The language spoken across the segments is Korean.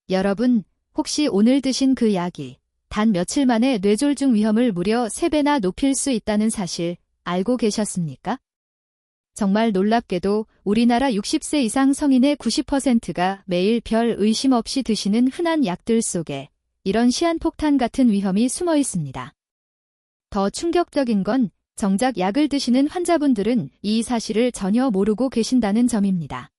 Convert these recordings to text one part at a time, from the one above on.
여러분, 혹시 오늘 드신 그 약이 단 며칠 만에 뇌졸중 위험을 무려 3배나 높일 수 있다는 사실 알고 계셨습니까? 정말 놀랍게도 우리나라 60세 이상 성인의 90%가 매일 별 의심 없이 드시는 흔한 약들 속에 이런 시한폭탄 같은 위험이 숨어 있습니다. 더 충격적인 건 정작 약을 드시는 환자분들은 이 사실을 전혀 모르고 계신다는 점입니다.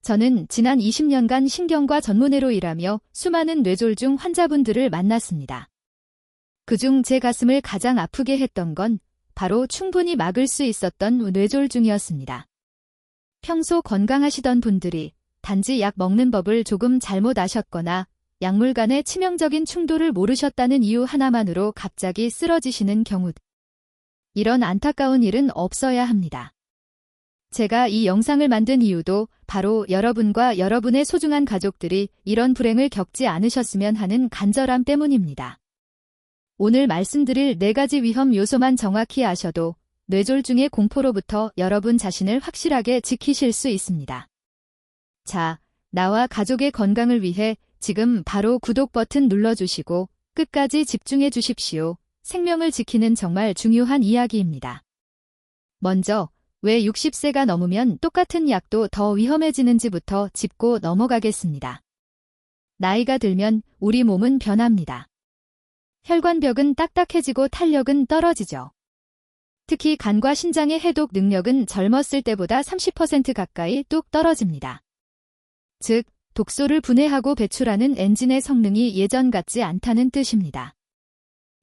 저는 지난 20년간 신경과 전문의로 일하며 수많은 뇌졸중 환자분들을 만났습니다. 그중 제 가슴을 가장 아프게 했던 건 바로 충분히 막을 수 있었던 뇌졸중이었습니다. 평소 건강하시던 분들이 단지 약 먹는 법을 조금 잘못 아셨거나 약물 간의 치명적인 충돌을 모르셨다는 이유 하나만으로 갑자기 쓰러지시는 경우. 이런 안타까운 일은 없어야 합니다. 제가 이 영상을 만든 이유도 바로 여러분과 여러분의 소중한 가족들이 이런 불행을 겪지 않으셨으면 하는 간절함 때문입니다. 오늘 말씀드릴 4가지 위험 요소만 정확히 아셔도 뇌졸중의 공포로부터 여러분 자신을 확실하게 지키실 수 있습니다. 자, 나와 가족의 건강을 위해 지금 바로 구독 버튼 눌러주시고 끝까지 집중해 주십시오. 생명을 지키는 정말 중요한 이야기입니다. 먼저, 왜 60세가 넘으면 똑같은 약도 더 위험해지는지부터 짚고 넘어가겠습니다. 나이가 들면 우리 몸은 변합니다. 혈관벽은 딱딱해지고 탄력은 떨어지죠. 특히 간과 신장의 해독 능력은 젊었을 때보다 30% 가까이 뚝 떨어집니다. 즉, 독소를 분해하고 배출하는 엔진의 성능이 예전 같지 않다는 뜻입니다.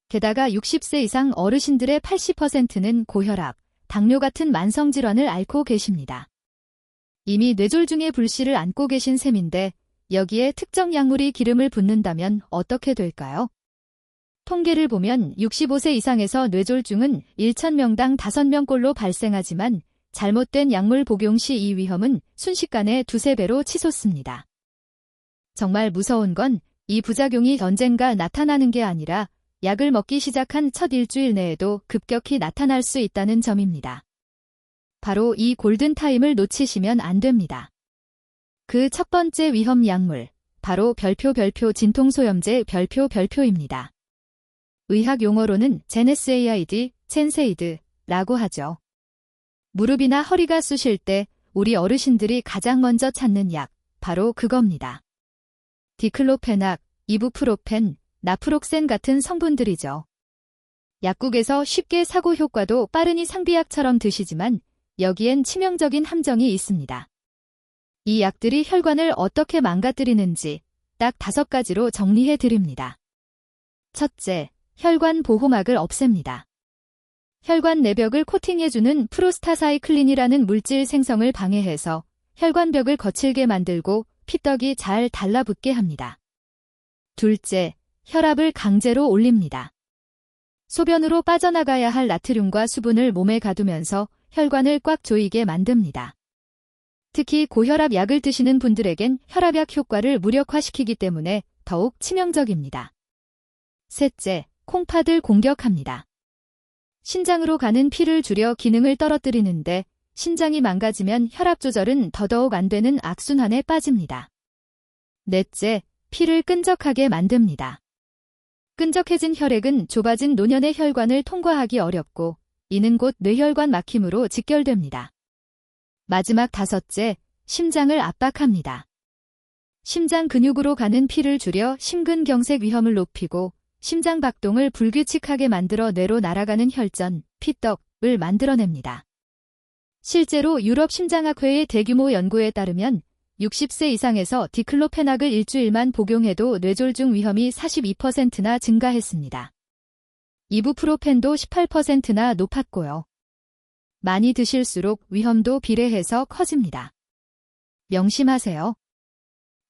게다가 60세 이상 어르신들의 80%는 고혈압, 당뇨 같은 만성질환을 앓고 계십니다. 이미 뇌졸중의 불씨를 안고 계신 셈인데 여기에 특정 약물이 기름을 붓는다면 어떻게 될까요? 통계를 보면 65세 이상에서 뇌졸중은 1,000명당 5명꼴로 발생하지만 잘못된 약물 복용 시 이 위험은 순식간에 2~3배로 치솟습니다. 정말 무서운 건 이 부작용이 언젠가 나타나는 게 아니라 약을 먹기 시작한 첫 일주일 내에도 급격히 나타날 수 있다는 점입니다. 바로 이 골든타임을 놓치시면 안 됩니다. 그 첫 번째 위험 약물, 바로 별표 진통소염제 별표입니다. 의학 용어로는 제네스에이드, 첸세이드라고 하죠. 무릎이나 허리가 쑤실 때 우리 어르신들이 가장 먼저 찾는 약, 바로 그겁니다. 디클로페낙, 이부프로펜, 나프록센 같은 성분들이죠. 약국에서 쉽게 사고 효과도 빠르니 상비약처럼 드시지만 여기엔 치명적인 함정이 있습니다. 이 약들이 혈관을 어떻게 망가뜨리는지 딱 5가지로 정리해 드립니다. 첫째, 혈관 보호막을 없앱니다. 혈관 내벽을 코팅해주는 프로스타사이클린이라는 물질 생성을 방해해서 혈관벽을 거칠게 만들고 피떡이 잘 달라붙게 합니다. 둘째, 혈압을 강제로 올립니다. 소변으로 빠져나가야 할 나트륨과 수분을 몸에 가두면서 혈관을 꽉 조이게 만듭니다. 특히 고혈압 약을 드시는 분들에겐 혈압약 효과를 무력화시키기 때문에 더욱 치명적입니다. 셋째, 콩팥을 공격합니다. 신장으로 가는 피를 줄여 기능을 떨어뜨리는데 신장이 망가지면 혈압 조절은 더더욱 안 되는 악순환에 빠집니다. 넷째, 피를 끈적하게 만듭니다. 끈적해진 혈액은 좁아진 노년의 혈관을 통과하기 어렵고 이는 곧 뇌혈관 막힘으로 직결됩니다. 마지막 5째, 심장을 압박합니다. 심장 근육으로 가는 피를 줄여 심근경색 위험을 높이고 심장 박동을 불규칙하게 만들어 뇌로 날아가는 혈전, 피떡을 만들어냅니다. 실제로 유럽 심장학회의 대규모 연구에 따르면 60세 이상에서 디클로페낙을 일주일만 복용해도 뇌졸중 위험이 42%나 증가했습니다. 이부프로펜도 18%나 높았고요. 많이 드실수록 위험도 비례해서 커집니다. 명심하세요.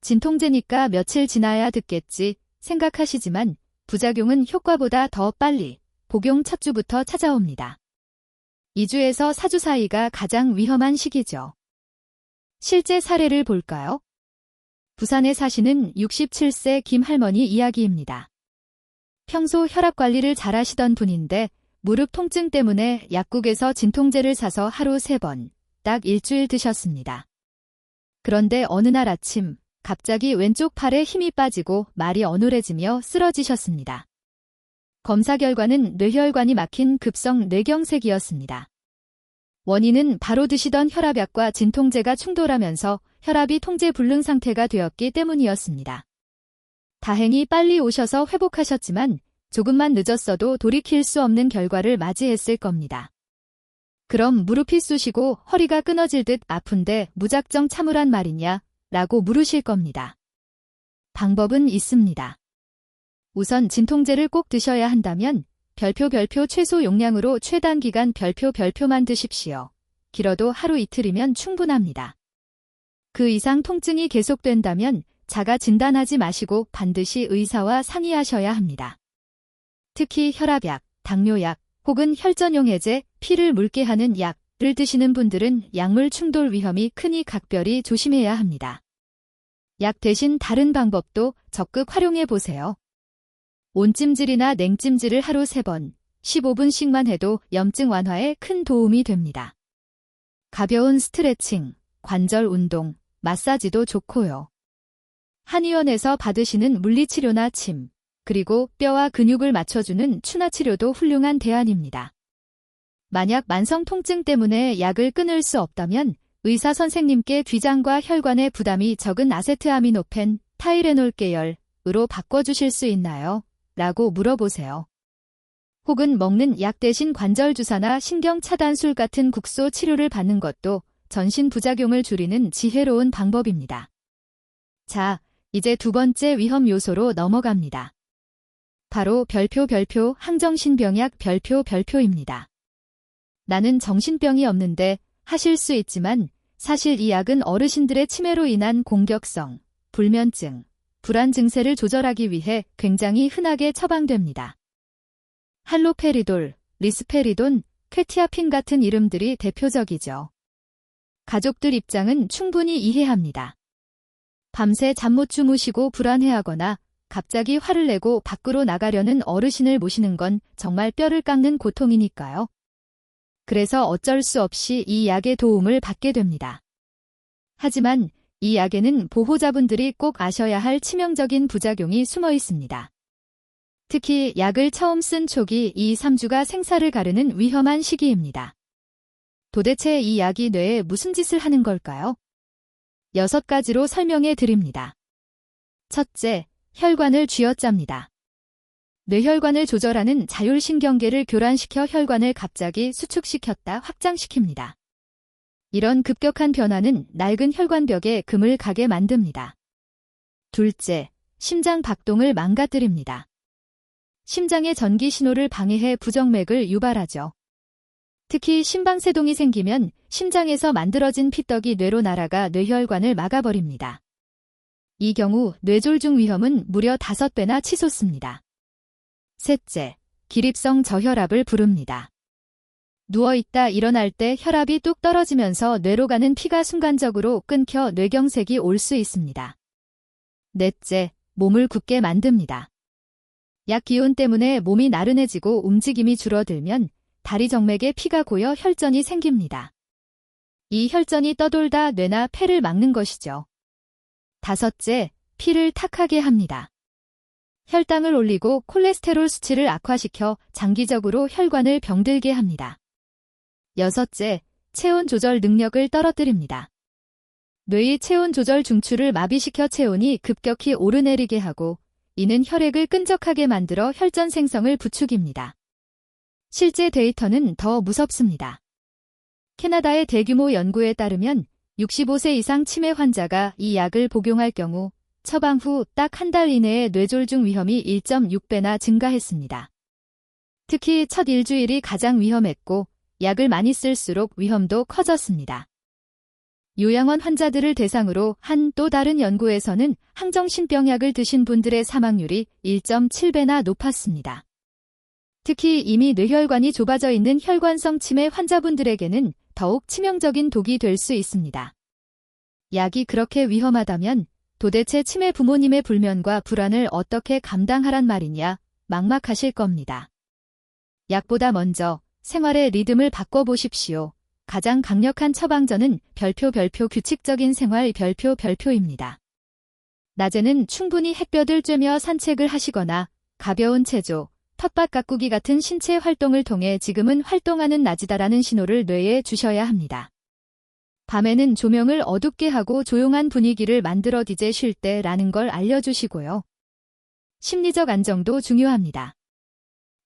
진통제니까 며칠 지나야 듣겠지 생각하시지만 부작용은 효과보다 더 빨리 복용 첫 주부터 찾아옵니다. 2주에서 4주 사이가 가장 위험한 시기죠. 실제 사례를 볼까요? 부산에 사시는 67세 김할머니 이야기입니다. 평소 혈압 관리를 잘 하시던 분인데 무릎 통증 때문에 약국에서 진통제를 사서 하루 3번, 딱 일주일 드셨습니다. 그런데 어느 날 아침 갑자기 왼쪽 팔에 힘이 빠지고 말이 어눌해지며 쓰러지셨습니다. 검사 결과는 뇌혈관이 막힌 급성 뇌경색이었습니다. 원인은 바로 드시던 혈압약과 진통제가 충돌하면서 혈압이 통제 불능 상태가 되었기 때문이었습니다. 다행히 빨리 오셔서 회복하셨지만 조금만 늦었어도 돌이킬 수 없는 결과를 맞이했을 겁니다. 그럼 무릎이 쑤시고 허리가 끊어질 듯 아픈데 무작정 참으란 말이냐? 라고 물으실 겁니다. 방법은 있습니다. 우선 진통제를 꼭 드셔야 한다면 별표 최소 용량으로 최단기간 별표만 드십시오. 길어도 하루 이틀이면 충분합니다. 그 이상 통증이 계속된다면 자가 진단하지 마시고 반드시 의사와 상의하셔야 합니다. 특히 혈압약, 당뇨약 혹은 혈전용 해제, 피를 묽게 하는 약을 드시는 분들은 약물 충돌 위험이 크니 각별히 조심해야 합니다. 약 대신 다른 방법도 적극 활용해 보세요. 온찜질이나 냉찜질을 하루 3번, 15분씩만 해도 염증 완화에 큰 도움이 됩니다. 가벼운 스트레칭, 관절 운동, 마사지도 좋고요. 한의원에서 받으시는 물리치료나 침, 그리고 뼈와 근육을 맞춰주는 추나치료도 훌륭한 대안입니다. 만약 만성 통증 때문에 약을 끊을 수 없다면 의사 선생님께 췌장과 혈관에 부담이 적은 아세트아미노펜, 타이레놀 계열으로 바꿔주실 수 있나요? 라고 물어보세요. 혹은 먹는 약 대신 관절 주사나 신경 차단술 같은 국소 치료를 받는 것도 전신 부작용을 줄이는 지혜로운 방법입니다. 자, 이제 두 번째 위험 요소로 넘어갑니다. 바로 별표 항정신병약 별표입니다. 나는 정신병이 없는데 하실 수 있지만 사실 이 약은 어르신들의 치매로 인한 공격성, 불면증, 불안 증세를 조절하기 위해 굉장히 흔하게 처방됩니다. 할로페리돌, 리스페리돈, 퀘티아핀 같은 이름들이 대표적이죠. 가족들 입장은 충분히 이해합니다. 밤새 잠 못 주무시고 불안해하거나 갑자기 화를 내고 밖으로 나가려는 어르신을 모시는 건 정말 뼈를 깎는 고통이니까요. 그래서 어쩔 수 없이 이 약의 도움을 받게 됩니다. 하지만 이 약에는 보호자분들이 꼭 아셔야 할 치명적인 부작용이 숨어 있습니다. 특히 약을 처음 쓴 초기 2-3주가 생사를 가르는 위험한 시기입니다. 도대체 이 약이 뇌에 무슨 짓을 하는 걸까요? 6가지로 설명해 드립니다. 첫째, 혈관을 쥐어짭니다. 뇌혈관을 조절하는 자율신경계를 교란시켜 혈관을 갑자기 수축시켰다 확장시킵니다. 이런 급격한 변화는 낡은 혈관벽에 금을 가게 만듭니다. 둘째, 심장 박동을 망가뜨립니다. 심장의 전기 신호를 방해해 부정맥을 유발하죠. 특히 심방세동이 생기면 심장에서 만들어진 피떡이 뇌로 날아가 뇌혈관을 막아버립니다. 이 경우 뇌졸중 위험은 무려 5배나 치솟습니다. 셋째, 기립성 저혈압을 부릅니다. 누워있다 일어날 때 혈압이 뚝 떨어지면서 뇌로 가는 피가 순간적으로 끊겨 뇌경색이 올 수 있습니다. 넷째, 몸을 굳게 만듭니다. 약 기운 때문에 몸이 나른해지고 움직임이 줄어들면 다리 정맥에 피가 고여 혈전이 생깁니다. 이 혈전이 떠돌다 뇌나 폐를 막는 것이죠. 다섯째, 피를 탁하게 합니다. 혈당을 올리고 콜레스테롤 수치를 악화시켜 장기적으로 혈관을 병들게 합니다. 여섯째, 체온 조절 능력을 떨어뜨립니다. 뇌의 체온 조절 중추를 마비시켜 체온이 급격히 오르내리게 하고 이는 혈액을 끈적하게 만들어 혈전 생성을 부추깁니다. 실제 데이터는 더 무섭습니다. 캐나다의 대규모 연구에 따르면 65세 이상 치매 환자가 이 약을 복용할 경우 처방 후 딱 1달 이내에 뇌졸중 위험이 1.6배나 증가했습니다. 특히 첫 일주일이 가장 위험했고 약을 많이 쓸수록 위험도 커졌습니다. 요양원 환자들을 대상으로 한 또 다른 연구에서는 항정신병약을 드신 분들의 사망률이 1.7배나 높았습니다. 특히 이미 뇌혈관이 좁아져 있는 혈관성 치매 환자분들에게는 더욱 치명적인 독이 될 수 있습니다. 약이 그렇게 위험하다면 도대체 치매 부모님의 불면과 불안을 어떻게 감당하란 말이냐 막막하실 겁니다. 약보다 먼저 생활의 리듬을 바꿔보십시오. 가장 강력한 처방전은 별표 규칙적인 생활 별표입니다. 낮에는 충분히 햇볕을 쬐며 산책을 하시거나 가벼운 체조, 텃밭 가꾸기 같은 신체 활동을 통해 지금은 활동하는 낮이다라는 신호를 뇌에 주셔야 합니다. 밤에는 조명을 어둡게 하고 조용한 분위기를 만들어 이제 쉴 때라는 걸 알려주시고요. 심리적 안정도 중요합니다.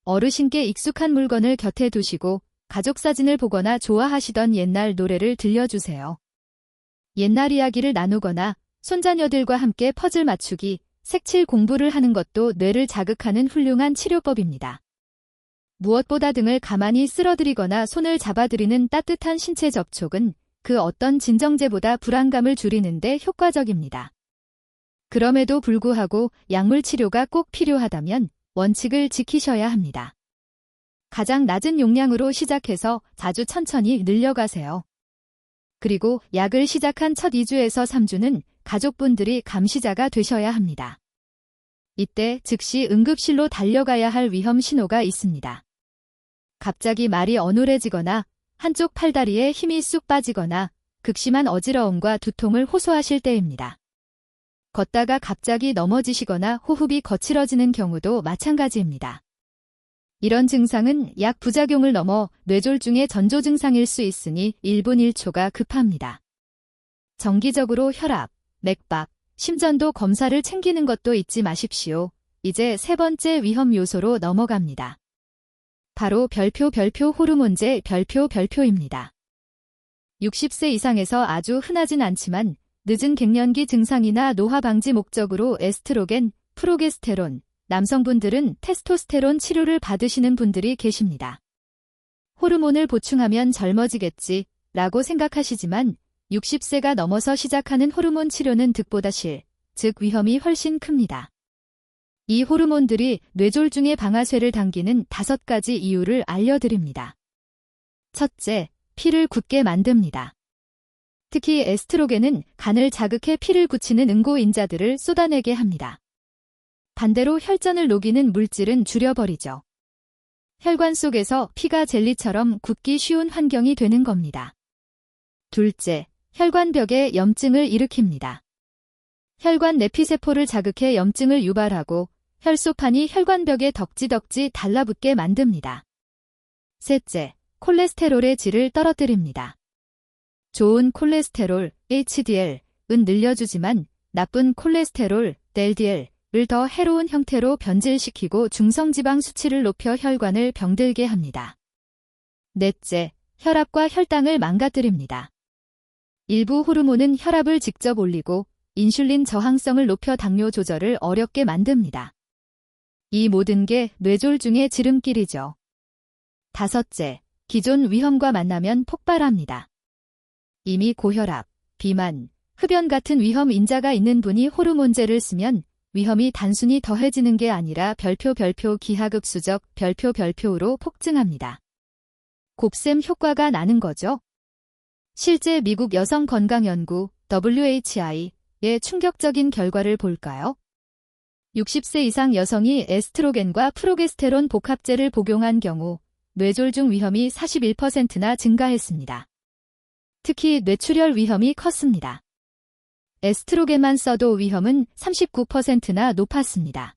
어르신께 익숙한 물건을 곁에 두시고 가족 사진을 보거나 좋아하시던 옛날 노래를 들려주세요. 옛날 이야기를 나누거나 손자녀들과 함께 퍼즐 맞추기, 색칠 공부를 하는 것도 뇌를 자극하는 훌륭한 치료법입니다. 무엇보다 등을 가만히 쓸어드리거나 손을 잡아드리는 따뜻한 신체 접촉은 그 어떤 진정제보다 불안감을 줄이는 데 효과적입니다. 그럼에도 불구하고 약물 치료가 꼭 필요하다면 원칙을 지키셔야 합니다. 가장 낮은 용량으로 시작해서 아주 천천히 늘려가세요. 그리고 약을 시작한 첫 2주에서 3주는 가족분들이 감시자가 되셔야 합니다. 이때 즉시 응급실로 달려가야 할 위험 신호가 있습니다. 갑자기 말이 어눌해지거나 한쪽 팔다리에 힘이 쑥 빠지거나 극심한 어지러움과 두통을 호소하실 때입니다. 걷다가 갑자기 넘어지시거나 호흡이 거칠어지는 경우도 마찬가지입니다. 이런 증상은 약 부작용을 넘어 뇌졸중의 전조 증상일 수 있으니 1분 1초가 급합니다. 정기적으로 혈압, 맥박, 심전도 검사를 챙기는 것도 잊지 마십시오. 이제 세 번째 위험 요소로 넘어갑니다. 바로 별표 호르몬제 별표입니다. 60세 이상에서 아주 흔하진 않지만 늦은 갱년기 증상이나 노화 방지 목적으로 에스트로겐, 프로게스테론, 남성분들은 테스토스테론 치료를 받으시는 분들이 계십니다. 호르몬을 보충하면 젊어지겠지 라고 생각하시지만 60세가 넘어서 시작하는 호르몬 치료는 득보다 실, 즉 위험이 훨씬 큽니다. 이 호르몬들이 뇌졸중의 방아쇠를 당기는 5가지 이유를 알려드립니다. 첫째, 피를 굳게 만듭니다. 특히 에스트로겐은 간을 자극해 피를 굳히는 응고인자들을 쏟아내게 합니다. 반대로 혈전을 녹이는 물질은 줄여버리죠. 혈관 속에서 피가 젤리처럼 굳기 쉬운 환경이 되는 겁니다. 둘째, 혈관벽에 염증을 일으킵니다. 혈관 내피세포를 자극해 염증을 유발하고 혈소판이 혈관벽에 덕지덕지 달라붙게 만듭니다. 셋째, 콜레스테롤의 질을 떨어뜨립니다. 좋은 콜레스테롤, HDL은 늘려주지만 나쁜 콜레스테롤, LDL을 더 해로운 형태로 변질시키고 중성지방 수치를 높여 혈관을 병들게 합니다. 넷째, 혈압과 혈당을 망가뜨립니다. 일부 호르몬은 혈압을 직접 올리고 인슐린 저항성을 높여 당뇨 조절을 어렵게 만듭니다. 이 모든 게 뇌졸중의 지름길이죠. 다섯째, 기존 위험과 만나면 폭발합니다. 이미 고혈압, 비만, 흡연 같은 위험 인자가 있는 분이 호르몬제를 쓰면 위험이 단순히 더해지는 게 아니라 별표 기하급수적 별표로 폭증합니다. 곱셈 효과가 나는 거죠. 실제 미국 여성건강연구 WHI의 충격적인 결과를 볼까요? 60세 이상 여성이 에스트로겐과 프로게스테론 복합제를 복용한 경우 뇌졸중 위험이 41%나 증가했습니다. 특히 뇌출혈 위험이 컸습니다. 에스트로겐만 써도 위험은 39%나 높았습니다.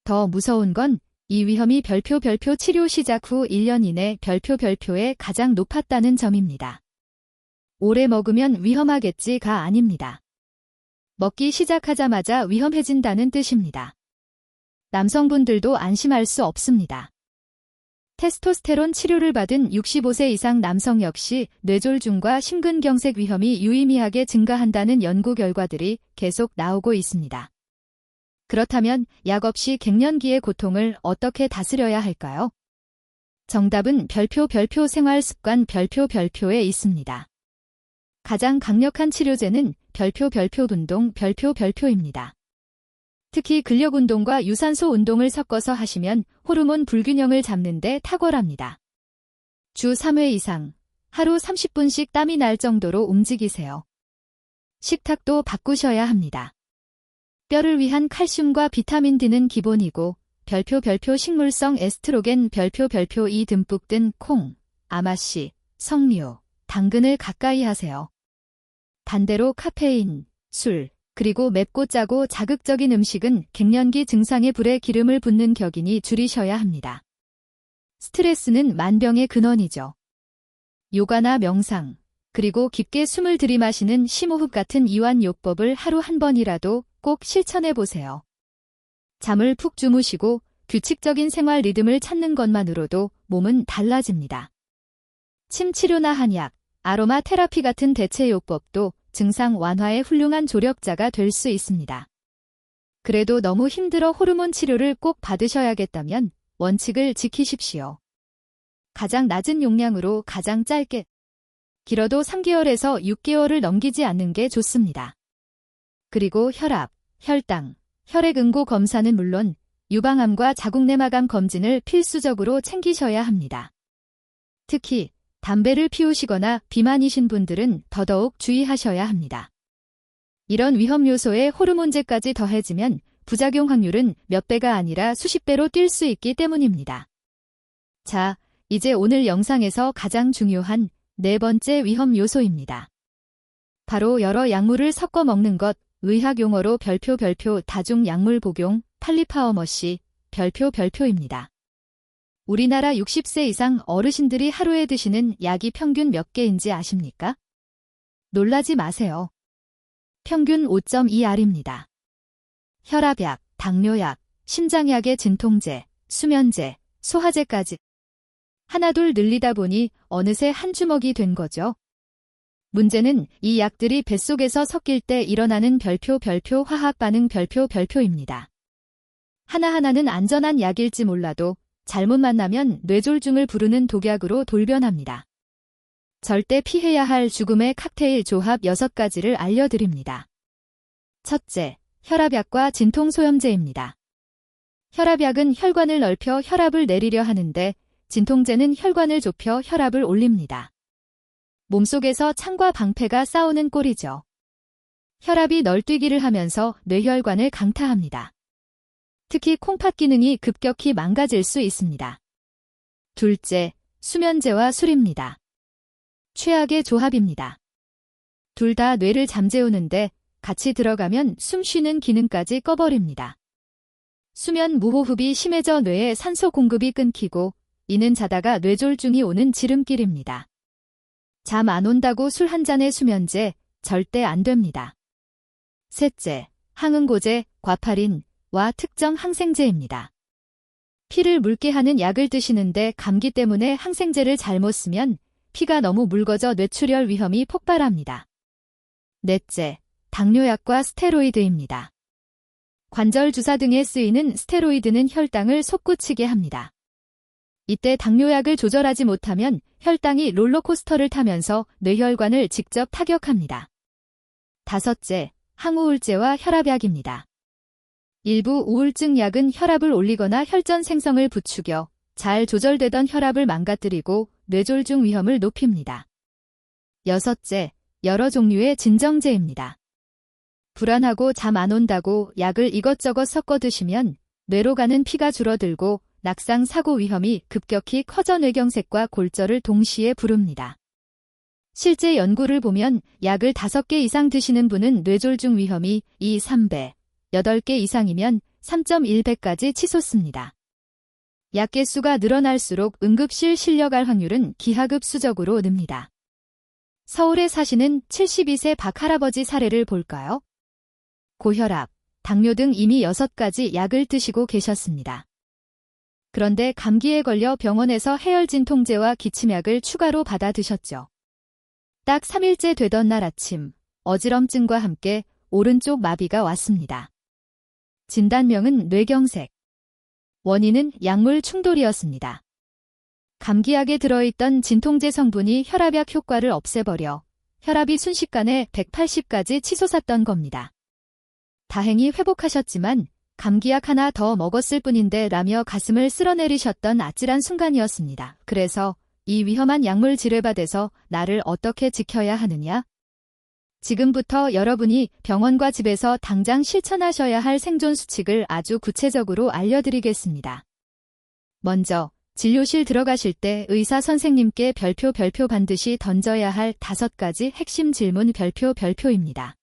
더 무서운 건 이 위험이 별표 치료 시작 후 1년 이내 별표에 가장 높았다는 점입니다. 오래 먹으면 위험하겠지가 아닙니다. 먹기 시작하자마자 위험해진다는 뜻입니다. 남성분들도 안심할 수 없습니다. 테스토스테론 치료를 받은 65세 이상 남성 역시 뇌졸중과 심근경색 위험이 유의미하게 증가한다는 연구 결과들이 계속 나오고 있습니다. 그렇다면 약 없이 갱년기의 고통을 어떻게 다스려야 할까요? 정답은 별표 생활 습관 별표에 있습니다. 가장 강력한 치료제는 별표 운동 별표입니다. 특히 근력 운동과 유산소 운동을 섞어서 하시면 호르몬 불균형을 잡는 데 탁월합니다. 주 3회 이상, 하루 30분씩 땀이 날 정도로 움직이세요. 식탁도 바꾸셔야 합니다. 뼈를 위한 칼슘과 비타민 D는 기본이고 별표 식물성 에스트로겐 별표 이 듬뿍 든 콩, 아마씨, 석류, 당근을 가까이 하세요. 반대로 카페인, 술, 그리고 맵고 짜고 자극적인 음식은 갱년기 증상에 불에 기름을 붓는 격이니 줄이셔야 합니다. 스트레스는 만병의 근원이죠. 요가나 명상, 그리고 깊게 숨을 들이마시는 심호흡 같은 이완요법을 하루 한 번이라도 꼭 실천해 보세요. 잠을 푹 주무시고 규칙적인 생활 리듬을 찾는 것만으로도 몸은 달라집니다. 침 치료나 한약, 아로마 테라피 같은 대체요법도 증상 완화에 훌륭한 조력자가 될 수 있습니다. 그래도 너무 힘들어 호르몬 치료를 꼭 받으셔야겠다면 원칙을 지키십시오. 가장 낮은 용량으로 가장 짧게, 길어도 3개월에서 6개월을 넘기지 않는 게 좋습니다. 그리고 혈압, 혈당, 혈액응고 검사는 물론 유방암과 자궁내막암 검진을 필수적으로 챙기셔야 합니다. 특히 담배를 피우시거나 비만이신 분들은 더더욱 주의하셔야 합니다. 이런 위험 요소에 호르몬제까지 더해지면 부작용 확률은 몇 배가 아니라 수십 배로 뛸 수 있기 때문입니다. 자, 이제 오늘 영상에서 가장 중요한 네 번째 위험 요소입니다. 바로 여러 약물을 섞어 먹는 것, 의학 용어로 별표 다중 약물 복용, 팔리파워머시, 별표입니다. 우리나라 60세 이상 어르신들이 하루에 드시는 약이 평균 몇 개인지 아십니까? 놀라지 마세요. 평균 5.2알입니다. 혈압약, 당뇨약, 심장약의 진통제, 수면제, 소화제까지 하나둘 늘리다 보니 어느새 한 주먹이 된 거죠. 문제는 이 약들이 뱃속에서 섞일 때 일어나는 별표 화학 반응 별표입니다. 하나하나는 안전한 약일지 몰라도 잘못 만나면 뇌졸중을 부르는 독약으로 돌변합니다. 절대 피해야 할 죽음의 칵테일 조합 6가지를 알려드립니다. 첫째, 혈압약과 진통소염제입니다. 혈압약은 혈관을 넓혀 혈압을 내리려 하는데 진통제는 혈관을 좁혀 혈압을 올립니다. 몸속에서 창과 방패가 싸우는 꼴이죠. 혈압이 널뛰기를 하면서 뇌혈관을 강타합니다. 특히 콩팥 기능이 급격히 망가질 수 있습니다. 둘째, 수면제와 술입니다. 최악의 조합입니다. 둘 다 뇌를 잠재우는데 같이 들어가면 숨 쉬는 기능까지 꺼버립니다. 수면 무호흡이 심해져 뇌에 산소 공급이 끊기고 이는 자다가 뇌졸중이 오는 지름길입니다. 잠 안 온다고 술 한 잔의 수면제 절대 안 됩니다. 셋째, 항응고제, 과파린와 특정 항생제입니다. 피를 묽게 하는 약을 드시는데 감기 때문에 항생제를 잘못 쓰면 피가 너무 묽어져 뇌출혈 위험이 폭발합니다. 넷째, 당뇨약과 스테로이드입니다. 관절 주사 등에 쓰이는 스테로이드는 혈당을 솟구치게 합니다. 이때 당뇨약을 조절하지 못하면 혈당이 롤러코스터를 타면서 뇌혈관을 직접 타격합니다. 다섯째, 항우울제와 혈압약입니다. 일부 우울증 약은 혈압을 올리거나 혈전 생성을 부추겨 잘 조절되던 혈압을 망가뜨리고 뇌졸중 위험을 높입니다. 여섯째, 여러 종류의 진정제입니다. 불안하고 잠 안 온다고 약을 이것저것 섞어 드시면 뇌로 가는 피가 줄어들고 낙상 사고 위험이 급격히 커져 뇌경색과 골절을 동시에 부릅니다. 실제 연구를 보면 약을 5개 이상 드시는 분은 뇌졸중 위험이 3배, 8개 이상이면 3.1배까지 치솟습니다. 약 개수가 늘어날수록 응급실 실려갈 확률은 기하급수적으로 늡니다. 서울에 사시는 72세 박할아버지 사례를 볼까요? 고혈압, 당뇨 등 이미 6가지 약을 드시고 계셨습니다. 그런데 감기에 걸려 병원에서 해열진통제와 기침약을 추가로 받아 드셨죠. 딱 3일째 되던 날 아침, 어지럼증과 함께 오른쪽 마비가 왔습니다. 진단명은 뇌경색. 원인은 약물 충돌이었습니다. 감기약에 들어있던 진통제 성분이 혈압약 효과를 없애버려 혈압이 순식간에 180까지 치솟았던 겁니다. 다행히 회복하셨지만 감기약 하나 더 먹었을 뿐인데 라며 가슴을 쓸어내리셨던 아찔한 순간이었습니다. 그래서 이 위험한 약물 지뢰밭에서 나를 어떻게 지켜야 하느냐? 지금부터 여러분이 병원과 집에서 당장 실천하셔야 할 생존 수칙을 아주 구체적으로 알려드리겠습니다. 먼저 진료실 들어가실 때 의사 선생님께 별표 반드시 던져야 할 5가지 핵심 질문 별표입니다.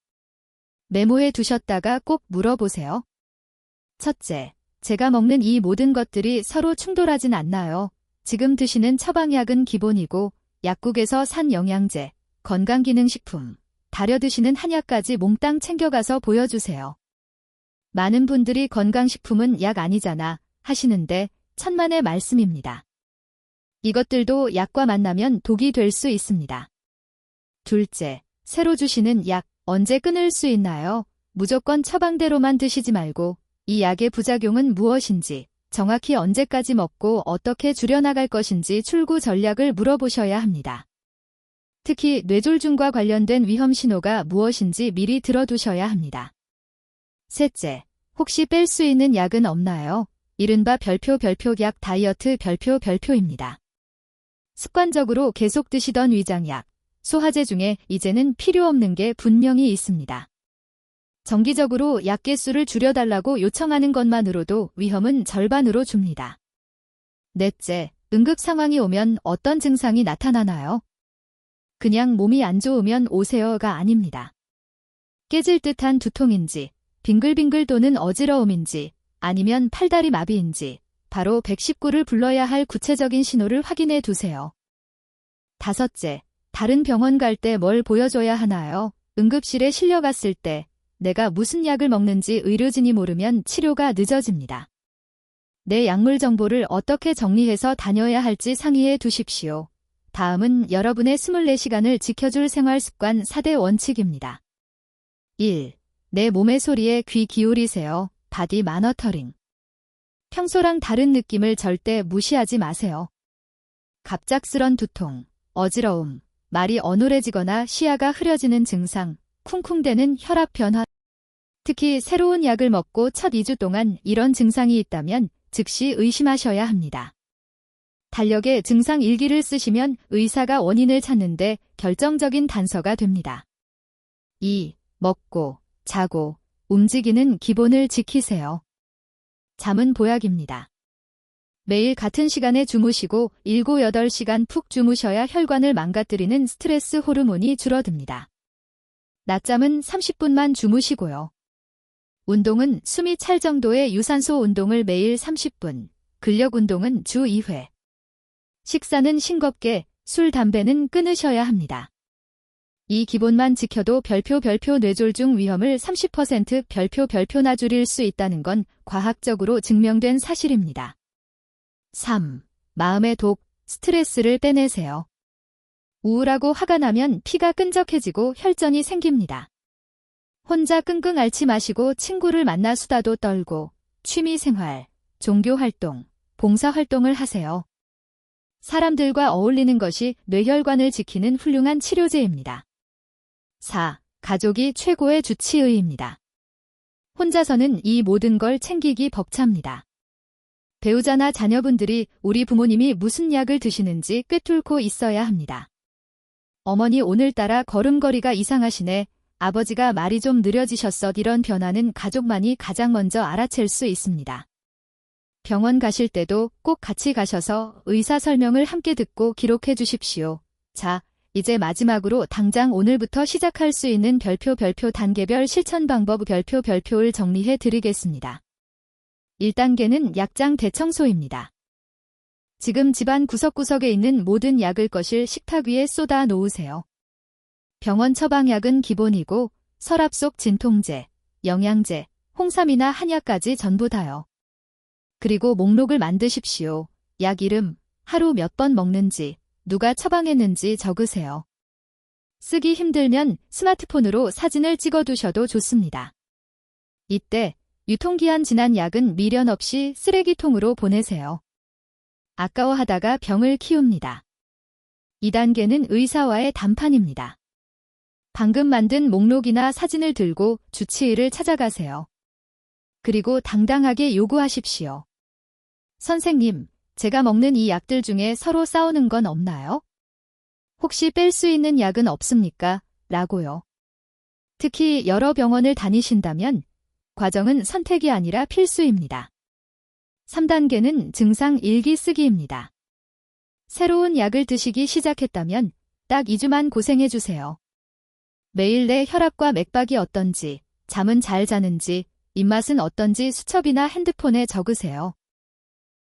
메모해 두셨다가 꼭 물어보세요. 첫째, 제가 먹는 이 모든 것들이 서로 충돌하진 않나요? 지금 드시는 처방약은 기본이고 약국에서 산 영양제, 건강기능식품, 다려 드시는 한약까지 몽땅 챙겨가서 보여주세요. 많은 분들이 건강식품은 약 아니잖아 하시는데 천만의 말씀입니다. 이것들도 약과 만나면 독이 될 수 있습니다. 둘째, 새로 주시는 약 언제 끊을 수 있나요? 무조건 처방대로만 드시지 말고 이 약의 부작용은 무엇인지, 정확히 언제까지 먹고 어떻게 줄여나갈 것인지 출구 전략을 물어보셔야 합니다. 특히 뇌졸중과 관련된 위험 신호가 무엇인지 미리 들어두셔야 합니다. 셋째, 혹시 뺄 수 있는 약은 없나요? 이른바 별표약 다이어트 별표입니다. 습관적으로 계속 드시던 위장약, 소화제 중에 이제는 필요 없는 게 분명히 있습니다. 정기적으로 약 개수를 줄여달라고 요청하는 것만으로도 위험은 절반으로 줍니다. 넷째, 응급 상황이 오면 어떤 증상이 나타나나요? 그냥 몸이 안 좋으면 오세요가 아닙니다. 깨질 듯한 두통인지, 빙글빙글 도는 어지러움인지, 아니면 팔다리 마비인지, 바로 119를 불러야 할 구체적인 신호를 확인해 두세요. 다섯째, 다른 병원 갈 때 뭘 보여줘야 하나요? 응급실에 실려갔을 때 내가 무슨 약을 먹는지 의료진이 모르면 치료가 늦어집니다. 내 약물 정보를 어떻게 정리해서 다녀야 할지 상의해 두십시오. 다음은 여러분의 24시간을 지켜줄 생활습관 4대 원칙입니다. 1. 내 몸의 소리에 귀 기울이세요. 바디 마너터링. 평소랑 다른 느낌을 절대 무시하지 마세요. 갑작스런 두통, 어지러움, 말이 어눌해지거나 시야가 흐려지는 증상, 쿵쿵대는 혈압 변화. 특히 새로운 약을 먹고 첫 2주 동안 이런 증상이 있다면 즉시 의심하셔야 합니다. 달력에 증상 일기를 쓰시면 의사가 원인을 찾는데 결정적인 단서가 됩니다. 2. 먹고, 자고, 움직이는 기본을 지키세요. 잠은 보약입니다. 매일 같은 시간에 주무시고 7, 8시간 푹 주무셔야 혈관을 망가뜨리는 스트레스 호르몬이 줄어듭니다. 낮잠은 30분만 주무시고요. 운동은 숨이 찰 정도의 유산소 운동을 매일 30분, 근력 운동은 주 2회. 식사는 싱겁게, 술, 담배는 끊으셔야 합니다. 이 기본만 지켜도 별표 뇌졸중 위험을 30% 별표나 줄일 수 있다는 건 과학적으로 증명된 사실입니다. 3. 마음의 독, 스트레스를 빼내세요. 우울하고 화가 나면 피가 끈적해지고 혈전이 생깁니다. 혼자 끙끙 앓지 마시고 친구를 만나 수다도 떨고 취미생활, 종교활동, 봉사활동을 하세요. 사람들과 어울리는 것이 뇌혈관을 지키는 훌륭한 치료제입니다. 4. 가족이 최고의 주치의입니다. 혼자서는 이 모든 걸 챙기기 벅찹니다. 배우자나 자녀분들이 우리 부모님이 무슨 약을 드시는지 꿰뚫고 있어야 합니다. 어머니 오늘따라 걸음걸이가 이상하시네. 아버지가 말이 좀 느려지셨어. 이런 변화는 가족만이 가장 먼저 알아챌 수 있습니다. 병원 가실 때도 꼭 같이 가셔서 의사 설명을 함께 듣고 기록해 주십시오. 자, 이제 마지막으로 당장 오늘부터 시작할 수 있는 별표 단계별 실천 방법 별표를 정리해 드리겠습니다. 1단계는 약장 대청소입니다. 지금 집안 구석구석에 있는 모든 약을 거실 식탁 위에 쏟아 놓으세요. 병원 처방약은 기본이고 서랍 속 진통제, 영양제, 홍삼이나 한약까지 전부 다요. 그리고 목록을 만드십시오. 약 이름, 하루 몇 번 먹는지, 누가 처방했는지 적으세요. 쓰기 힘들면 스마트폰으로 사진을 찍어두셔도 좋습니다. 이때 유통기한 지난 약은 미련 없이 쓰레기통으로 보내세요. 아까워하다가 병을 키웁니다. 2단계는 의사와의談판입니다. 방금 만든 목록이나 사진을 들고 주치의를 찾아가세요. 그리고 당당하게 요구하십시오. 선생님, 제가 먹는 이 약들 중에 서로 싸우는 건 없나요? 혹시 뺄 수 있는 약은 없습니까? 라고요. 특히 여러 병원을 다니신다면 과정은 선택이 아니라 필수입니다. 3단계는 증상 일기 쓰기입니다. 새로운 약을 드시기 시작했다면 딱 2주만 고생해주세요. 매일 내 혈압과 맥박이 어떤지, 잠은 잘 자는지, 입맛은 어떤지 수첩이나 핸드폰에 적으세요.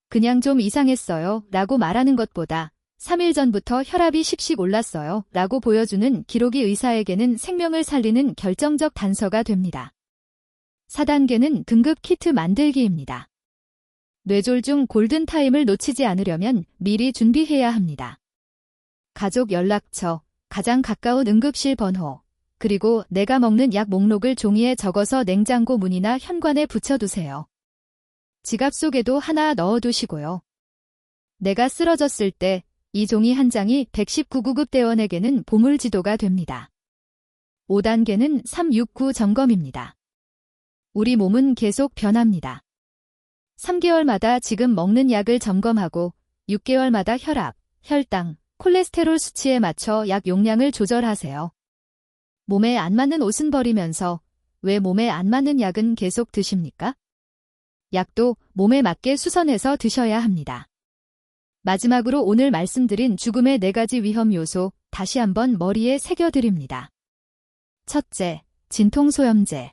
그냥 좀 이상했어요 라고 말하는 것보다 3일 전부터 혈압이 씩씩 올랐어요 라고 보여주는 기록이 의사에게는 생명을 살리는 결정적 단서가 됩니다. 4단계는 등급 키트 만들기입니다. 뇌졸중 골든타임을 놓치지 않으려면 미리 준비해야 합니다. 가족 연락처, 가장 가까운 응급실 번호, 그리고 내가 먹는 약 목록을 종이에 적어서 냉장고 문이나 현관에 붙여두세요. 지갑 속에도 하나 넣어두시고요. 내가 쓰러졌을 때 이 종이 한 장이 119구급 대원에게는 보물지도가 됩니다. 5단계는 369 점검입니다. 우리 몸은 계속 변합니다. 3개월마다 지금 먹는 약을 점검하고 6개월마다 혈압, 혈당, 콜레스테롤 수치에 맞춰 약 용량을 조절하세요. 몸에 안 맞는 옷은 버리면서 왜 몸에 안 맞는 약은 계속 드십니까? 약도 몸에 맞게 수선해서 드셔야 합니다. 마지막으로 오늘 말씀드린 죽음의 4가지 위험 요소 다시 한번 머리에 새겨드립니다. 첫째, 진통소염제.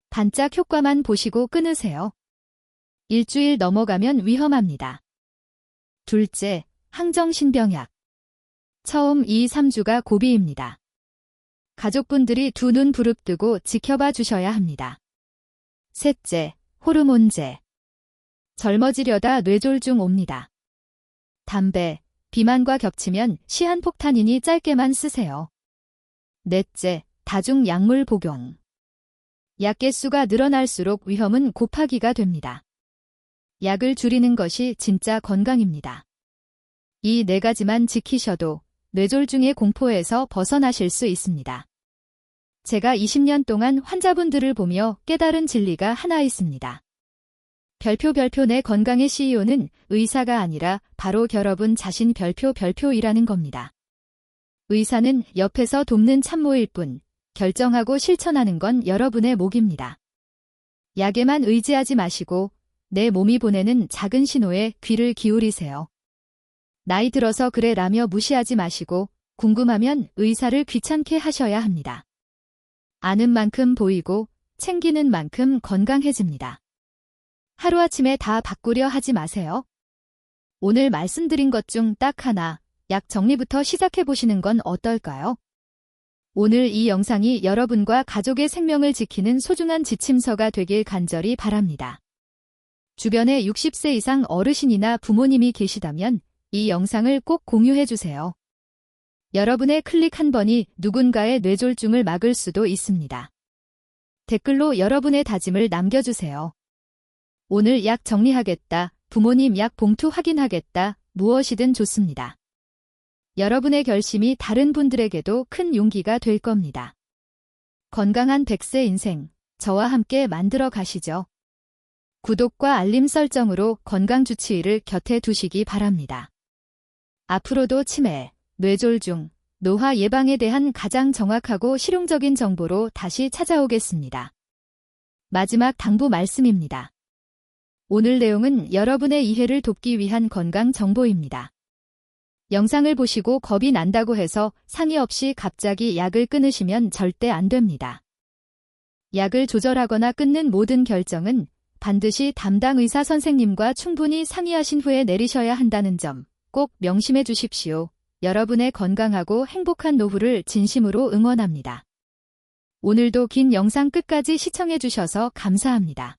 반짝 효과만 보시고 끊으세요. 일주일 넘어가면 위험합니다. 둘째, 항정신병약. 처음 2-3주가 고비입니다. 가족분들이 두 눈 부릅뜨고 지켜봐 주셔야 합니다. 셋째, 호르몬제. 젊어지려다 뇌졸중 옵니다. 담배, 비만과 겹치면 시한폭탄이니 짧게만 쓰세요. 넷째, 다중약물 복용. 약 개수가 늘어날수록 위험은 곱하기가 됩니다. 약을 줄이는 것이 진짜 건강입니다. 이 4가지만 지키셔도 뇌졸중의 공포에서 벗어나실 수 있습니다. 제가 20년 동안 환자분들을 보며 깨달은 진리가 하나 있습니다. 별표 내 건강의 CEO는 의사가 아니라 바로 여러분 자신 별표이라는 겁니다. 의사는 옆에서 돕는 참모일 뿐, 결정하고 실천하는 건 여러분의 몫입니다. 약에만 의지하지 마시고 내 몸이 보내는 작은 신호에 귀를 기울이세요. 나이 들어서 그래 라며 무시하지 마시고 궁금하면 의사를 귀찮게 하셔야 합니다. 아는 만큼 보이고 챙기는 만큼 건강해집니다. 하루아침에 다 바꾸려 하지 마세요. 오늘 말씀드린 것 중 딱 하나, 약 정리부터 시작해보시는 건 어떨까요? 오늘 이 영상이 여러분과 가족의 생명을 지키는 소중한 지침서가 되길 간절히 바랍니다. 주변에 60세 이상 어르신이나 부모님이 계시다면 이 영상을 꼭 공유해주세요. 여러분의 클릭 한 번이 누군가의 뇌졸중을 막을 수도 있습니다. 댓글로 여러분의 다짐을 남겨주세요. 오늘 약 정리하겠다, 부모님 약 봉투 확인하겠다, 무엇이든 좋습니다. 여러분의 결심이 다른 분들에게도 큰 용기가 될 겁니다. 건강한 100세 인생, 저와 함께 만들어 가시죠. 구독과 알림 설정으로 건강주치의를 곁에 두시기 바랍니다. 앞으로도 치매, 뇌졸중, 노화 예방에 대한 가장 정확하고 실용적인 정보로 다시 찾아오겠습니다. 마지막 당부 말씀입니다. 오늘 내용은 여러분의 이해를 돕기 위한 건강 정보입니다. 영상을 보시고 겁이 난다고 해서 상의 없이 갑자기 약을 끊으시면 절대 안 됩니다. 약을 조절하거나 끊는 모든 결정은 반드시 담당 의사 선생님과 충분히 상의하신 후에 내리셔야 한다는 점 꼭 명심해 주십시오. 여러분의 건강하고 행복한 노후를 진심으로 응원합니다. 오늘도 긴 영상 끝까지 시청해 주셔서 감사합니다.